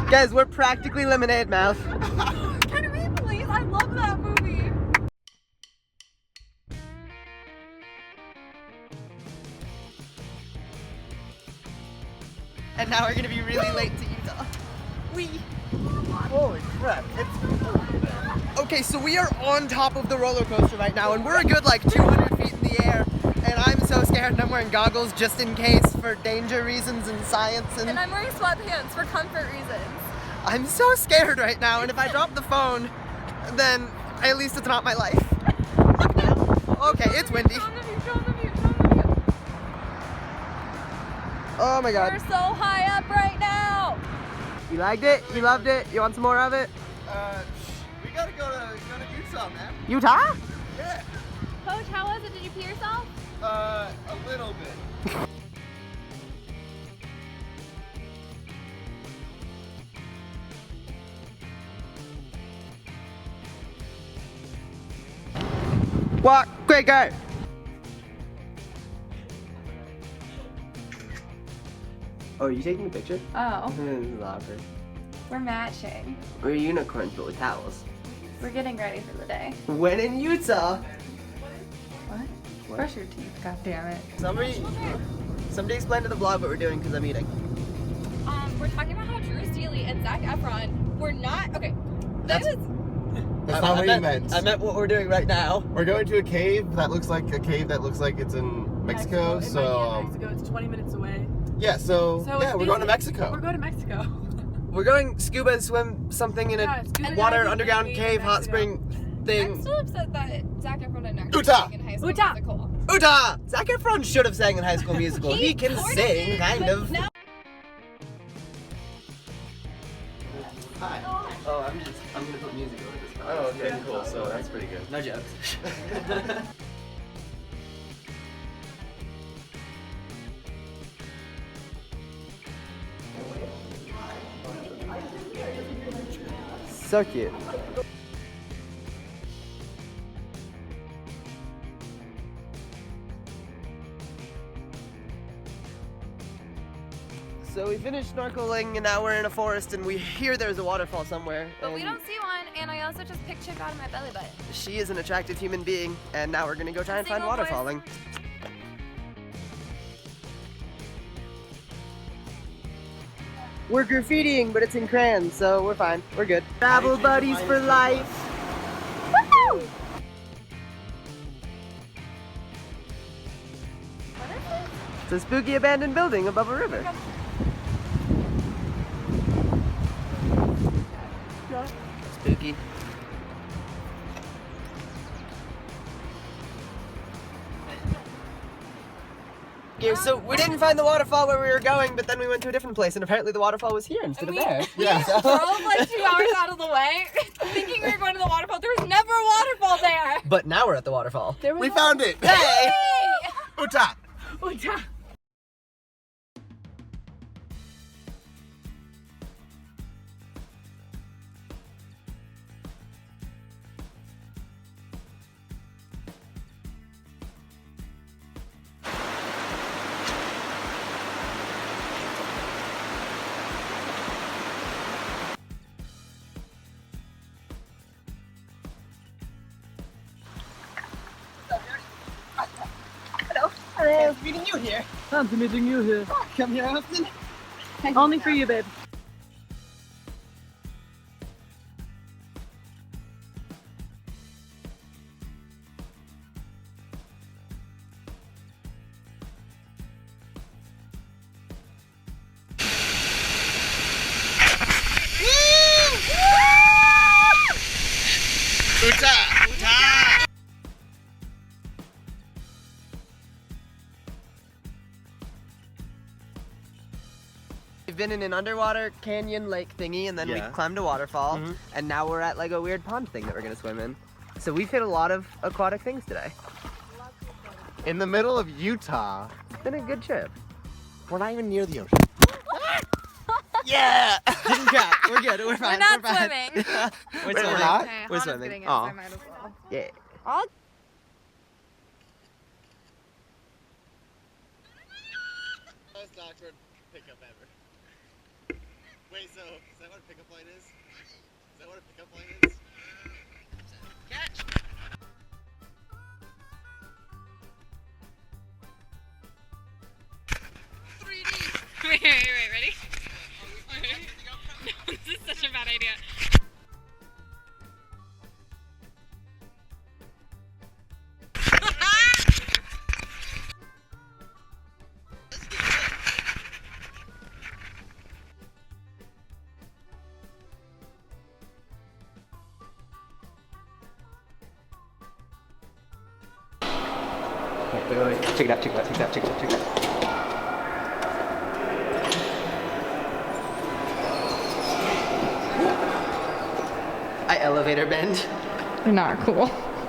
Guys, we're practically Lemonade Mouth. Can we please? I love that movie. And now we're gonna be really late to Utah. Holy crap. Okay, so we are on top of the roller coaster right now, and we're a good like 200 feet in the air. And I'm so scared, and I'm wearing goggles just in case for danger reasons and science. And I'm wearing sweatpants for comfort reasons. I'm so scared right now, and if I drop the phone, then at least it's not my life. Okay, it's windy. Oh my god. We're so high up right now. You liked it? You loved it? You want some more of it? We gotta go to Utah, man. Utah? Yeah. Coach, how was it? Did you pee yourself? A little bit. Walk, quick, go. Oh, are you taking a picture? Oh, This is awkward. we're matching. We're unicorns, but with towels. We're getting ready for the day. When in Utah. What? Brush your teeth, god damn it. Somebody explain to the vlog what we're doing because I'm eating. We're talking about how Drew Steely and Zac Efron were not, okay, That's not what you meant. I meant what we're doing right now. We're going to a cave that looks like it's in Mexico. It So might be in Mexico. It's 20 minutes away. yeah, so yeah, we're going to Mexico. We're going to Mexico. We're going scuba and swim something in Yeah, a scuba water diving underground in cave hot Mexico. spring I'm thing. still upset that Zac Efron didn't actually Utah! sing in High School Utah! Musical. Utah! Zac Efron should have sang in High School Musical. He can sorta sing, did, kind but of. now- Hi. Oh, I'm gonna put music over this. Oh, okay, cool. So that's pretty good. No jokes. So cute. So we finished snorkeling and now we're in a forest and we hear there's a waterfall somewhere. But we and don't see one, and I also just picked Chip out of my belly button. She is an attractive human being and now we're gonna go try and find Single boys. waterfalling. We're graffitiing, but it's in crayons, so we're fine. We're good. Travel buddies for life. Woohoo! What is it? It's a spooky abandoned building above a river. Spooky. Okay, so we didn't find the waterfall where we were going, but then we went to a different place, and apparently the waterfall was here instead of there. Yeah. Drove like 2 hours out of the way, thinking we were going to the waterfall. There was never a waterfall there. But now we're at the waterfall. There was We found it. Hey! Utah. Utah. Hello, meeting you here. I'm meeting you here. Come here often. Only for you, babe. Utah. Utah. We've been in an underwater canyon lake thingy, and then we Yeah. climbed a waterfall, and now we're at like a weird pond thing that we're gonna swim in. So we've hit a lot of aquatic things today. In the middle of Utah. It's been a good trip. We're not even near the ocean. Yeah! Didn't count. We're good. We're fine. not we're fine. swimming. we're Wait, swimming. we're not? Okay, We're Hannah's swimming. getting it, Aw. so I might as well. Yeah. I'll Most awkward pickup ever. Wait, so is that what a pickup line is? Is that what a pickup line is? Catch! Wait, ready? No, this is such a bad idea. Wait. Check it out, check it out, check it out, check it out, check it out. I elevator bend. Not cool.